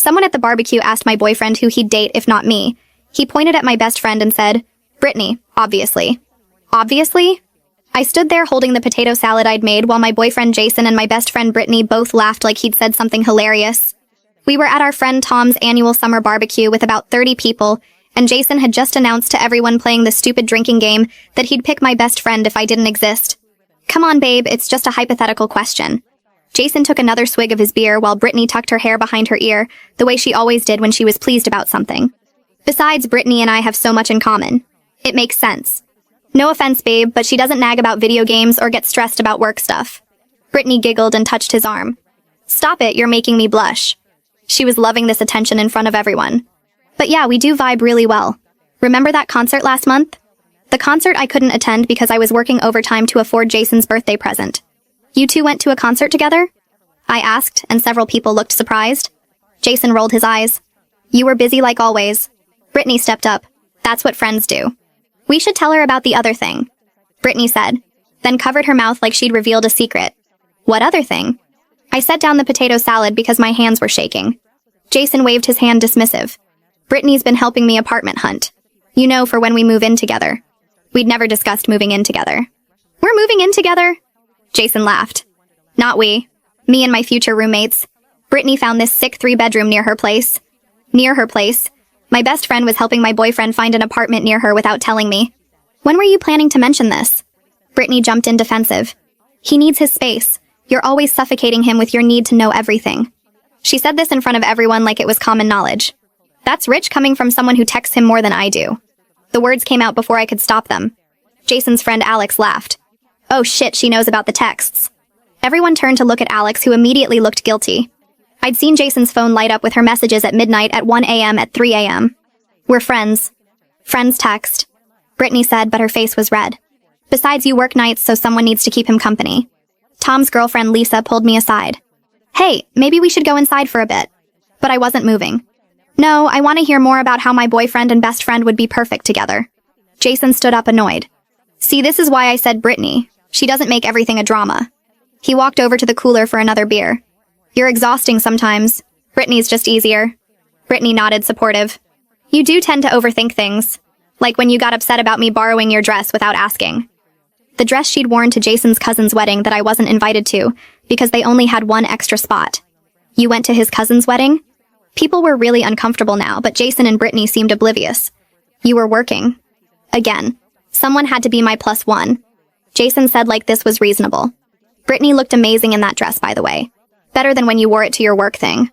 Someone at the barbecue asked my boyfriend who he'd date if not me. He pointed at my best friend and said, "Brittany, obviously." Obviously? I stood there holding the potato salad I'd made while my boyfriend Jason and my best friend Brittany both laughed like he'd said something hilarious. We were at our friend Tom's annual summer barbecue with about 30 people, and Jason had just announced to everyone playing the stupid drinking game that he'd pick my best friend if I didn't exist. Come on, babe, it's just a hypothetical question. Jason took another swig of his beer while Brittany tucked her hair behind her ear, the way she always did when she was pleased about something. Besides, Brittany and I have so much in common. It makes sense. No offense, babe, but she doesn't nag about video games or get stressed about work stuff. Brittany giggled and touched his arm. Stop it, you're making me blush. She was loving this attention in front of everyone. But yeah, we do vibe really well. Remember that concert last month? The concert I couldn't attend because I was working overtime to afford Jason's birthday present. You two went to a concert together? I asked, and several people looked surprised. Jason rolled his eyes. You were busy like always. Brittany stepped up. That's what friends do. We should tell her about the other thing, Brittany said, then covered her mouth like she'd revealed a secret. What other thing? I set down the potato salad because my hands were shaking. Jason waved his hand dismissive. Brittany's been helping me apartment hunt. You know, for when we move in together. We'd never discussed moving in together. We're moving in together? Jason laughed. Not we. Me and my future roommates. Brittany found this sick 3-bedroom near her place. Near her place. My best friend was helping my boyfriend find an apartment near her without telling me. When were you planning to mention this? Brittany jumped in defensive. He needs his space. You're always suffocating him with your need to know everything. She said this in front of everyone like it was common knowledge. That's rich coming from someone who texts him more than I do. The words came out before I could stop them. Jason's friend Alex laughed. Oh shit, she knows about the texts. Everyone turned to look at Alex, who immediately looked guilty. I'd seen Jason's phone light up with her messages at midnight, at 1 a.m., at 3 a.m. We're friends. Friends text. Brittany said, but her face was red. Besides, you work nights, so someone needs to keep him company. Tom's girlfriend Lisa pulled me aside. Hey, maybe we should go inside for a bit. But I wasn't moving. No, I want to hear more about how my boyfriend and best friend would be perfect together. Jason stood up annoyed. See, this is why I said Brittany. She doesn't make everything a drama. He walked over to the cooler for another beer. You're exhausting sometimes. Brittany's just easier. Brittany nodded, supportive. You do tend to overthink things. Like when you got upset about me borrowing your dress without asking. The dress she'd worn to Jason's cousin's wedding that I wasn't invited to, because they only had one extra spot. You went to his cousin's wedding? People were really uncomfortable now, but Jason and Brittany seemed oblivious. You were working. Again. Someone had to be my +1. Jason said like this was reasonable. Brittany looked amazing in that dress, by the way. Better than when you wore it to your work thing.